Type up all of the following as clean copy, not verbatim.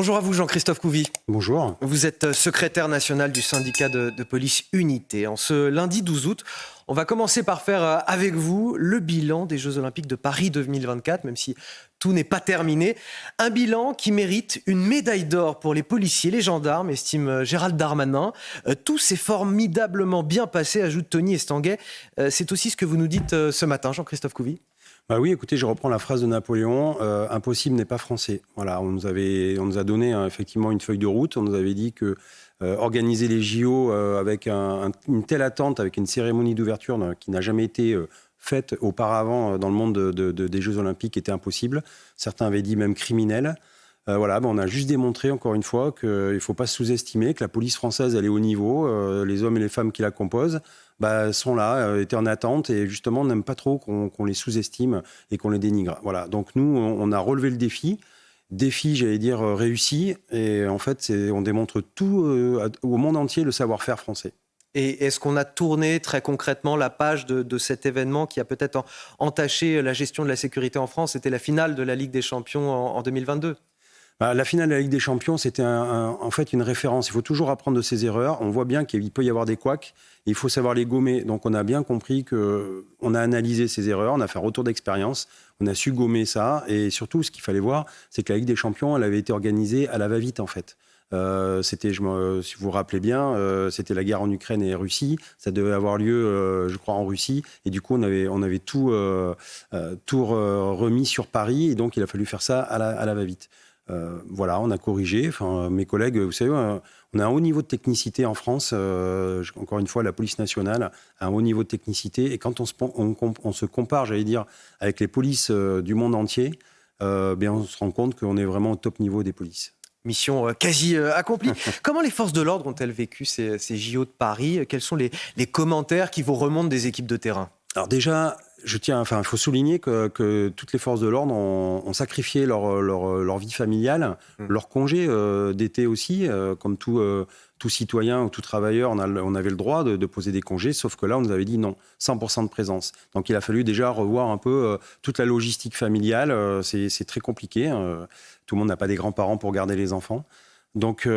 Bonjour à vous Jean-Christophe Couvi. Bonjour. Vous êtes secrétaire national du syndicat de police Unité. En ce lundi 12 août, on va commencer par faire avec vous le bilan des Jeux Olympiques de Paris 2024, même si tout n'est pas terminé. Un bilan qui mérite une médaille d'or pour les policiers, les gendarmes, estime Gérald Darmanin. Tout s'est formidablement bien passé, ajoute Tony Estanguet. C'est aussi ce que vous nous dites ce matin, Jean-Christophe Couvi. Bah oui, écoutez, je reprends la phrase de Napoléon, impossible n'est pas français. Voilà, on nous a donné effectivement une feuille de route, on nous avait dit que organiser les JO avec une telle attente, avec une cérémonie d'ouverture qui n'a jamais été faite auparavant dans le monde des Jeux Olympiques était impossible. Certains avaient dit même criminel. On a juste démontré encore une fois qu'il ne faut pas se sous-estimer, que la police française elle est au niveau, les hommes et les femmes qui la composent sont là, étaient en attente et justement on n'aime pas trop qu'on les sous-estime et qu'on les dénigre. Voilà, donc nous on a relevé le défi, j'allais dire réussi, et en fait on démontre tout au monde entier le savoir-faire français. Et est-ce qu'on a tourné très concrètement la page de cet événement qui a peut-être entaché la gestion de la sécurité en France? C'était la finale de la Ligue des Champions en 2022. La finale de la Ligue des Champions, c'était en fait une référence. Il faut toujours apprendre de ses erreurs. On voit bien qu'il peut y avoir des couacs. Il faut savoir les gommer. Donc on a bien compris qu'on a analysé ces erreurs, on a fait un retour d'expérience, on a su gommer ça. Et surtout, ce qu'il fallait voir, c'est que la Ligue des Champions, elle avait été organisée à la va-vite en fait. Si vous vous rappelez bien, c'était la guerre en Ukraine et Russie. Ça devait avoir lieu, je crois, en Russie. Et du coup, on avait tout remis sur Paris. Et donc, il a fallu faire ça à la va-vite. On a corrigé. Enfin, mes collègues, vous savez, on a un haut niveau de technicité en France. Encore une fois, la police nationale a un haut niveau de technicité. Et quand on se compare, j'allais dire, avec les polices du monde entier, on se rend compte qu'on est vraiment au top niveau des polices. Mission quasi accomplie. Comment les forces de l'ordre ont-elles vécu ces JO de Paris? Quels sont les commentaires qui vous remontent des équipes de terrain? Alors déjà, il faut souligner que toutes les forces de l'ordre ont sacrifié leur vie familiale, leur congé d'été aussi, comme tout citoyen ou tout travailleur, on avait le droit de poser des congés, sauf que là, on nous avait dit non, 100% de présence. Donc il a fallu déjà revoir un peu toute la logistique familiale, c'est très compliqué, tout le monde n'a pas des grands-parents pour garder les enfants. Donc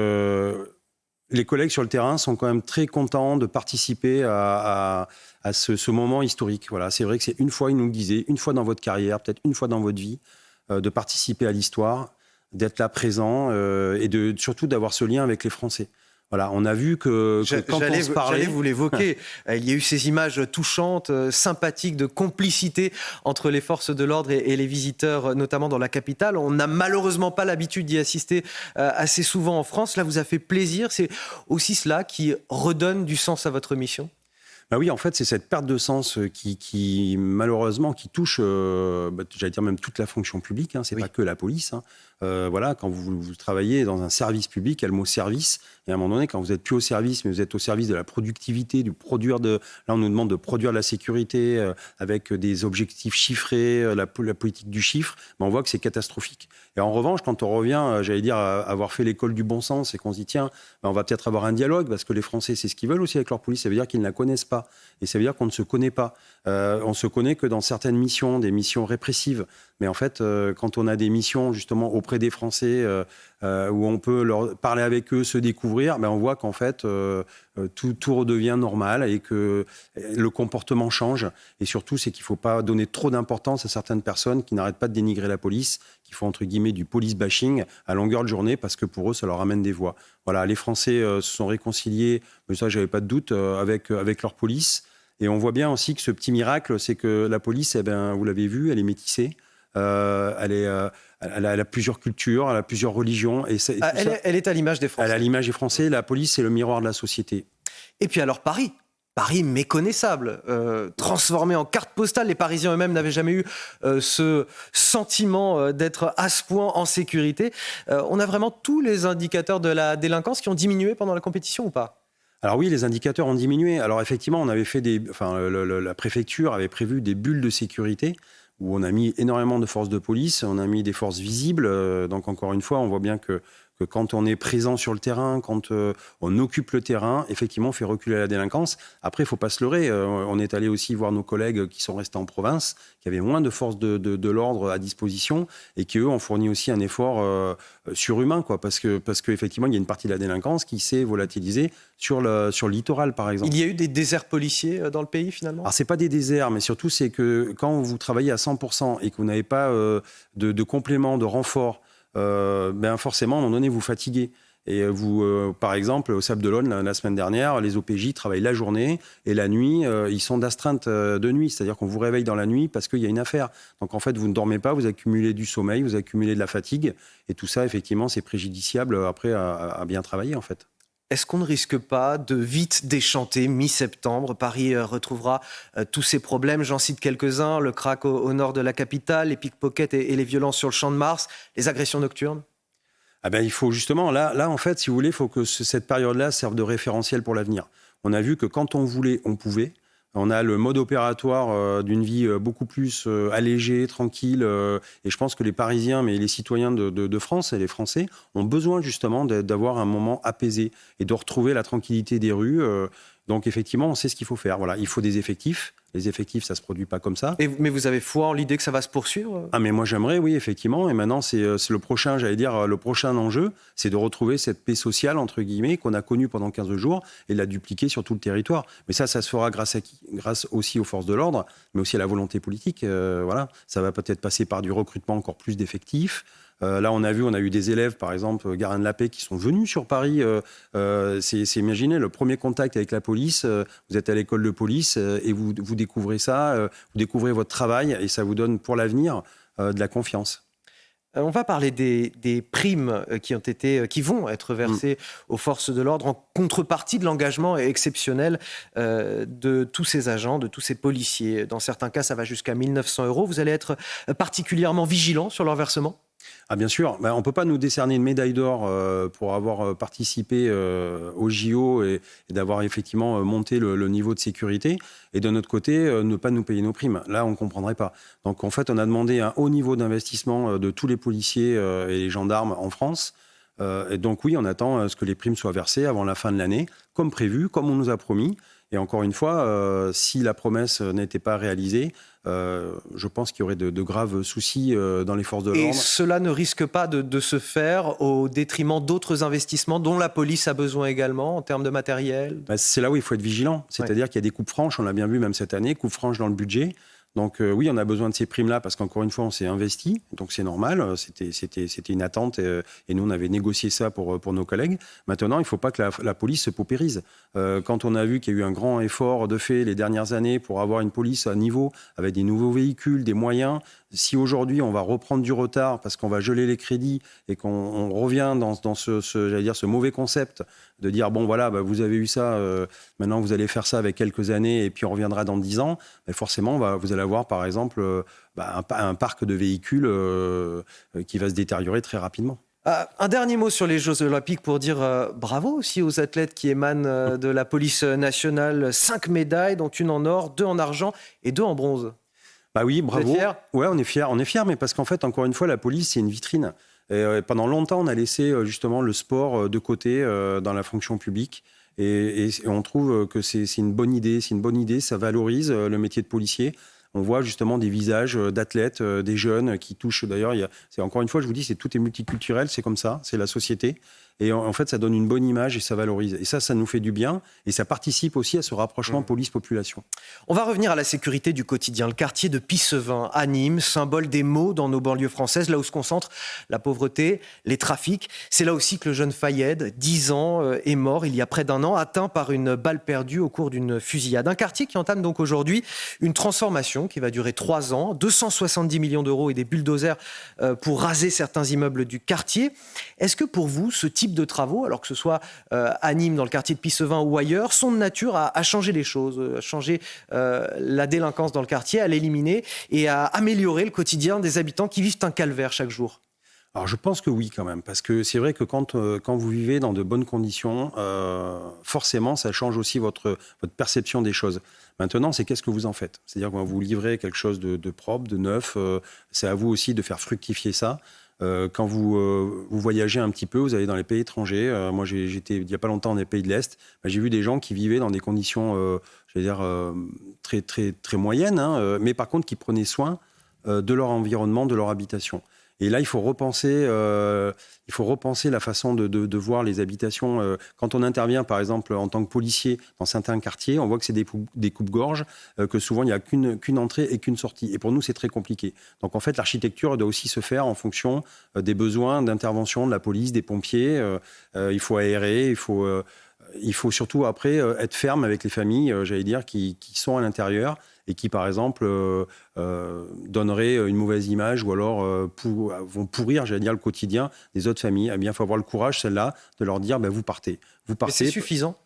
les collègues sur le terrain sont quand même très contents de participer à ce moment historique. Voilà, c'est vrai que c'est une fois, ils nous le disaient, une fois dans votre carrière, peut-être une fois dans votre vie, de participer à l'histoire, d'être là présent et surtout d'avoir ce lien avec les Français. Voilà, on a vu que quand on se parlait... J'allais vous l'évoquer. Il y a eu ces images touchantes, sympathiques, de complicité entre les forces de l'ordre et les visiteurs, notamment dans la capitale. On n'a malheureusement pas l'habitude d'y assister assez souvent en France. Là, vous a fait plaisir. C'est aussi cela qui redonne du sens à votre mission? Oui, en fait, c'est cette perte de sens qui malheureusement, qui touche, j'allais dire même toute la fonction publique. C'est pas que la police. Quand vous travaillez dans un service public, il y a le mot service. Et à un moment donné, quand vous n'êtes plus au service, mais vous êtes au service de la productivité, là, on nous demande de produire de la sécurité avec des objectifs chiffrés, la politique du chiffre. On voit que c'est catastrophique. Et en revanche, quand on revient, j'allais dire, à avoir fait l'école du bon sens et qu'on se dit, tiens, on va peut-être avoir un dialogue, parce que les Français, c'est ce qu'ils veulent aussi avec leur police. Ça veut dire qu'ils ne la connaissent pas. Et ça veut dire qu'on ne se connaît pas. On se connaît que dans certaines missions, des missions répressives. Mais en fait, quand on a des missions justement auprès des Français où on peut leur parler avec eux, se découvrir, on voit qu'en fait tout redevient normal et que le comportement change. Et surtout, c'est qu'il ne faut pas donner trop d'importance à certaines personnes qui n'arrêtent pas de dénigrer la police, qui font entre guillemets du police bashing à longueur de journée parce que pour eux, ça leur amène des voix. Voilà, les Français se sont réconciliés, mais ça, j'avais pas de doute, avec leur police. Et on voit bien aussi que ce petit miracle, c'est que la police, vous l'avez vu, elle est métissée. Elle a plusieurs cultures, elle a plusieurs religions. Elle est à l'image des Français. Elle est à l'image des Français. La police, c'est le miroir de la société. Et puis alors Paris méconnaissable, transformé en carte postale. Les Parisiens eux-mêmes n'avaient jamais eu ce sentiment d'être à ce point en sécurité. On a vraiment tous les indicateurs de la délinquance qui ont diminué pendant la compétition ou pas ? Alors oui, les indicateurs ont diminué. Alors effectivement, on avait fait la préfecture avait prévu des bulles de sécurité où on a mis énormément de forces de police, on a mis des forces visibles. Donc encore une fois, on voit bien que que quand on est présent sur le terrain, quand on occupe le terrain, effectivement, on fait reculer la délinquance. Après, il ne faut pas se leurrer. On est allé aussi voir nos collègues qui sont restés en province, qui avaient moins de forces de l'ordre à disposition et qui, eux, ont fourni aussi un effort surhumain, quoi, parce qu'effectivement, il y a une partie de la délinquance qui s'est volatilisée sur le littoral, par exemple. Il y a eu des déserts policiers dans le pays, finalement ? Alors, ce n'est pas des déserts, mais surtout, c'est que quand vous travaillez à 100% et que vous n'avez pas de complément, de renfort, forcément, à un moment donné, vous fatiguez. Et par exemple, au Sable d'Olonne, la semaine dernière, les OPJ travaillent la journée et la nuit, ils sont d'astreinte de nuit. C'est-à-dire qu'on vous réveille dans la nuit parce qu'il y a une affaire. Donc en fait, vous ne dormez pas, vous accumulez du sommeil, vous accumulez de la fatigue. Et tout ça, effectivement, c'est préjudiciable après à bien travailler, en fait. Est-ce qu'on ne risque pas de vite déchanter mi-septembre ? Paris retrouvera tous ses problèmes. J'en cite quelques-uns. Le crack au nord de la capitale, les pickpockets et les violences sur le Champ de Mars, les agressions nocturnes. Il faut justement, là, en fait, si vous voulez, il faut que cette période-là serve de référentiel pour l'avenir. On a vu que quand on voulait, on pouvait. On a le mode opératoire d'une vie beaucoup plus allégée, tranquille. Et je pense que les Parisiens, mais les citoyens de France et les Français ont besoin justement d'avoir un moment apaisé et de retrouver la tranquillité des rues. Donc effectivement, on sait ce qu'il faut faire. Voilà, il faut des effectifs. Les effectifs, ça ne se produit pas comme ça. Mais vous avez foi en l'idée que ça va se poursuivre ? Ah, mais moi j'aimerais, oui, effectivement. Et maintenant, c'est le prochain, le prochain enjeu, c'est de retrouver cette paix sociale, entre guillemets, qu'on a connue pendant 15 jours et la dupliquer sur tout le territoire. Mais ça se fera grâce aussi aux forces de l'ordre, mais aussi à la volonté politique. Voilà. Ça va peut-être passer par du recrutement encore plus d'effectifs. Là, on a eu des élèves, par exemple, Garins de la Paix, qui sont venus sur Paris. Imaginez, le premier contact avec la police, vous êtes à l'école de police et vous découvrez ça, vous découvrez votre travail et ça vous donne pour l'avenir de la confiance. On va parler des primes qui vont être versées aux forces de l'ordre en contrepartie de l'engagement exceptionnel de tous ces agents, de tous ces policiers. Dans certains cas, ça va jusqu'à 1 900 €. Vous allez être particulièrement vigilant sur leur versement ? Ah, bien sûr, on ne peut pas nous décerner une médaille d'or pour avoir participé au JO et d'avoir effectivement monté le niveau de sécurité et de notre côté, ne pas nous payer nos primes. Là, on ne comprendrait pas. Donc en fait, on a demandé un haut niveau d'investissement de tous les policiers et les gendarmes en France. Et donc oui, on attend à ce que les primes soient versées avant la fin de l'année, comme prévu, comme on nous a promis. Et encore une fois, si la promesse n'était pas réalisée, je pense qu'il y aurait de graves soucis dans les forces de l'ordre. Et cela ne risque pas de se faire au détriment d'autres investissements dont la police a besoin également en termes de matériel ? C'est là où il faut être vigilant. C'est-à-dire qu'il y a des coupes franches, on l'a bien vu même cette année, coupes franches dans le budget. Donc oui, on a besoin de ces primes-là parce qu'encore une fois, on s'est investi. Donc c'est normal, c'était une attente et nous, on avait négocié ça pour nos collègues. Maintenant, il ne faut pas que la police se paupérise. Quand on a vu qu'il y a eu un grand effort de fait les dernières années pour avoir une police à niveau, avec des nouveaux véhicules, des moyens, si aujourd'hui on va reprendre du retard parce qu'on va geler les crédits et qu'on revient dans ce mauvais concept de dire bon voilà, vous avez eu ça, maintenant vous allez faire ça avec quelques années et puis on reviendra dans 10 ans, forcément vous allez avoir par exemple un parc de véhicules qui va se détériorer très rapidement. Un dernier mot sur les Jeux Olympiques pour dire bravo aussi aux athlètes qui émanent de la police nationale. 5 médailles, dont une en or, 2 en argent et 2 en bronze. Oui, bravo. Vous êtes fiers ? Ouais, on est fiers, mais parce qu'en fait, encore une fois, la police, c'est une vitrine. Et pendant longtemps, on a laissé justement le sport de côté dans la fonction publique. Et on trouve que c'est une bonne idée. C'est une bonne idée, ça valorise le métier de policier. On voit justement des visages d'athlètes, des jeunes qui touchent. D'ailleurs, encore une fois, je vous dis, tout est multiculturel, c'est comme ça, c'est la société. Et en fait, ça donne une bonne image et ça valorise. Et ça nous fait du bien. Et ça participe aussi à ce rapprochement police-population. On va revenir à la sécurité du quotidien. Le quartier de Pissevin, à Nîmes, symbole des maux dans nos banlieues françaises, là où se concentre la pauvreté, les trafics. C'est là aussi que le jeune Fayed, 10 ans, est mort il y a près d'un an, atteint par une balle perdue au cours d'une fusillade. Un quartier qui entame donc aujourd'hui une transformation qui va durer 3 ans, 270 millions d'euros et des bulldozers pour raser certains immeubles du quartier. Est-ce que pour vous, ce type de travaux, alors que ce soit à Nîmes, dans le quartier de Pissevin ou ailleurs, sont de nature à changer les choses, à changer la délinquance dans le quartier, à l'éliminer et à améliorer le quotidien des habitants qui vivent un calvaire chaque jour ? Alors je pense que oui quand même, parce que c'est vrai que quand vous vivez dans de bonnes conditions, forcément ça change aussi votre perception des choses. Maintenant, c'est qu'est-ce que vous en faites ? C'est-à-dire qu'on va vous livrer quelque chose de propre, de neuf, c'est à vous aussi de faire fructifier ça. Quand vous voyagez un petit peu, vous allez dans les pays étrangers. Moi, j'étais il n'y a pas longtemps dans les pays de l'Est. J'ai vu des gens qui vivaient dans des conditions, très, très, très moyennes, hein, mais par contre qui prenaient soin de leur environnement, de leur habitation. Et là, il faut repenser la façon de voir les habitations. Quand on intervient, par exemple, en tant que policier dans certains quartiers, on voit que c'est des coupes-gorges, que souvent, il n'y a qu'une entrée et qu'une sortie. Et pour nous, c'est très compliqué. Donc, en fait, l'architecture doit aussi se faire en fonction des besoins d'intervention de la police, des pompiers. Il faut aérer, il faut surtout, après, être ferme avec les familles, qui sont à l'intérieur et qui, par exemple, donneraient une mauvaise image ou alors vont pourrir, le quotidien des autres familles. Eh bien, il faut avoir le courage, celle-là, de leur dire, vous partez. Vous partez. Mais c'est suffisant.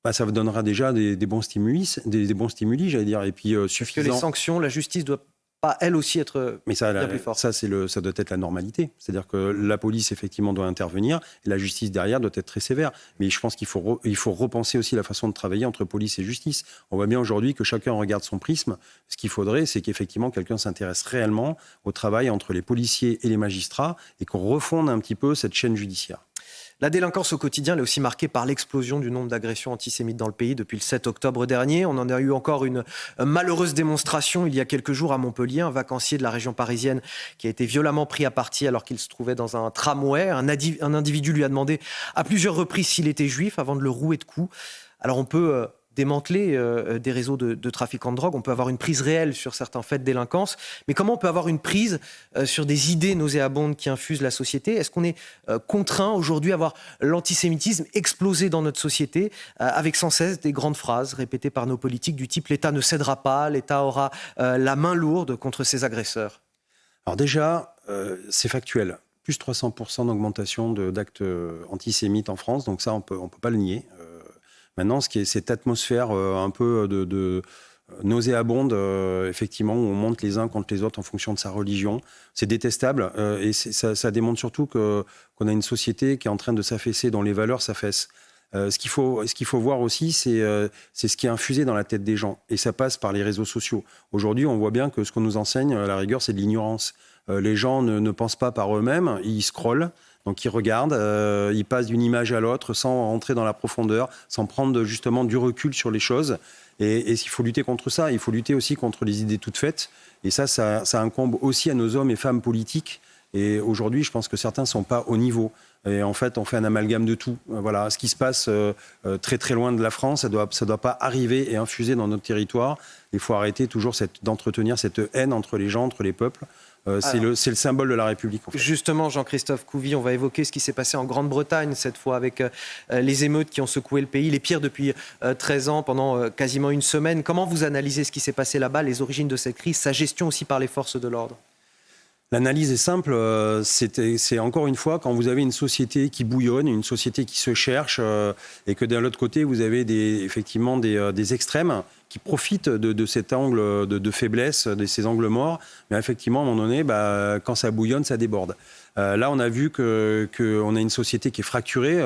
Ça vous donnera déjà des bons stimuli, et puis suffisant. Est-ce que les sanctions, la justice doit pas elle aussi être bien plus forte? Ça doit être la normalité. C'est-à-dire que la police, effectivement, doit intervenir et la justice, derrière, doit être très sévère. Mais je pense qu'il faut repenser aussi la façon de travailler entre police et justice. On voit bien aujourd'hui que chacun regarde son prisme. Ce qu'il faudrait, c'est qu'effectivement, quelqu'un s'intéresse réellement au travail entre les policiers et les magistrats et qu'on refonde un petit peu cette chaîne judiciaire. La délinquance au quotidien est aussi marquée par l'explosion du nombre d'agressions antisémites dans le pays depuis le 7 octobre dernier. On en a eu encore une malheureuse démonstration il y a quelques jours à Montpellier. Un vacancier de la région parisienne qui a été violemment pris à partie alors qu'il se trouvait dans un tramway. Un individu lui a demandé à plusieurs reprises s'il était juif avant de le rouer de coups. Alors on peut démanteler des réseaux de trafiquants de drogue, on peut avoir une prise réelle sur certains faits de délinquance, mais comment on peut avoir une prise sur des idées nauséabondes qui infusent la société? Est-ce qu'on est contraint aujourd'hui à voir l'antisémitisme exploser dans notre société avec sans cesse des grandes phrases répétées par nos politiques du type « l'État ne cédera pas, l'État aura la main lourde contre ses agresseurs ». Alors déjà, c'est factuel. Plus 300% d'augmentation d'actes antisémites en France, donc ça, on peut pas le nier. Maintenant, cette atmosphère un peu de nauséabonde, effectivement, où on monte les uns contre les autres en fonction de sa religion, c'est détestable. Et ça démontre surtout qu'on a une société qui est en train de s'affaisser, dont les valeurs s'affaissent. Ce qu'il faut voir aussi, c'est ce qui est infusé dans la tête des gens. Et ça passe par les réseaux sociaux. Aujourd'hui, on voit bien que ce qu'on nous enseigne, à la rigueur, c'est de l'ignorance. Les gens ne pensent pas par eux-mêmes, ils scrollent. Donc ils regardent, ils passent d'une image à l'autre sans rentrer dans la profondeur, sans prendre justement du recul sur les choses. Et il faut lutter contre ça. Il faut lutter aussi contre les idées toutes faites. Et ça incombe aussi à nos hommes et femmes politiques. Et aujourd'hui, je pense que certains ne sont pas au niveau. Et en fait, on fait un amalgame de tout. Voilà, ce qui se passe très très loin de la France, ça doit pas arriver et infuser dans notre territoire. Il faut arrêter toujours d'entretenir cette haine entre les gens, entre les peuples. C'est le symbole de la République. En fait. Justement, Jean-Christophe Couvi, on va évoquer ce qui s'est passé en Grande-Bretagne cette fois avec les émeutes qui ont secoué le pays, les pires depuis 13 ans, pendant quasiment une semaine. Comment vous analysez ce qui s'est passé là-bas, les origines de cette crise, sa gestion aussi par les forces de l'ordre? L'analyse est simple, c'est encore une fois quand vous avez une société qui bouillonne, une société qui se cherche et que de l'autre côté vous avez effectivement des extrêmes qui profitent de cet angle de faiblesse, de ces angles morts, mais effectivement à un moment donné, quand ça bouillonne, ça déborde. Là, on a vu qu'on a une société qui est fracturée,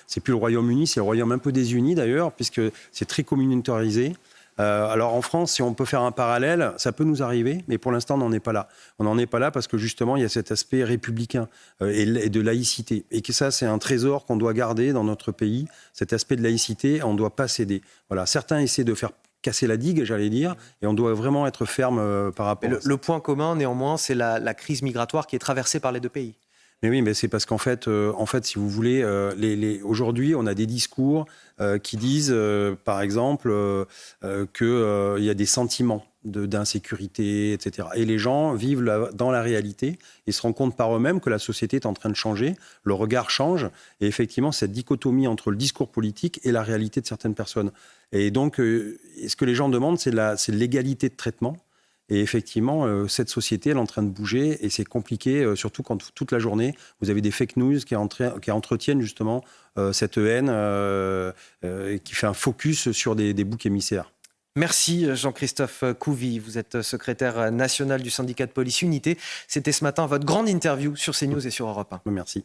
c'est plus le Royaume-Uni, c'est le Royaume un peu désuni d'ailleurs, puisque c'est très communautarisé. Alors en France, si on peut faire un parallèle, ça peut nous arriver, mais pour l'instant, on n'en est pas là. On n'en est pas là parce que justement, il y a cet aspect républicain et de laïcité. Et que ça, c'est un trésor qu'on doit garder dans notre pays. Cet aspect de laïcité, on ne doit pas céder. Voilà. Certains essaient de faire casser la digue, j'allais dire, et on doit vraiment être ferme par rapport à ça. Le point commun, néanmoins, c'est la crise migratoire qui est traversée par les deux pays. Mais oui, mais c'est parce qu'en fait, si vous voulez, aujourd'hui, on a des discours qui disent, par exemple, qu'il y a des sentiments d'insécurité, etc. Et les gens vivent dans la réalité et se rendent compte par eux-mêmes que la société est en train de changer, le regard change, et effectivement, cette dichotomie entre le discours politique et la réalité de certaines personnes. Et donc, ce que les gens demandent, c'est l'égalité de traitement. Et effectivement, cette société, elle est en train de bouger et c'est compliqué, surtout quand toute la journée, vous avez des fake news qui entretiennent justement cette haine qui fait un focus sur des boucs émissaires. Merci Jean-Christophe Couvi, vous êtes secrétaire national du syndicat de police Unité. C'était ce matin votre grande interview sur CNews et sur Europe 1. Merci.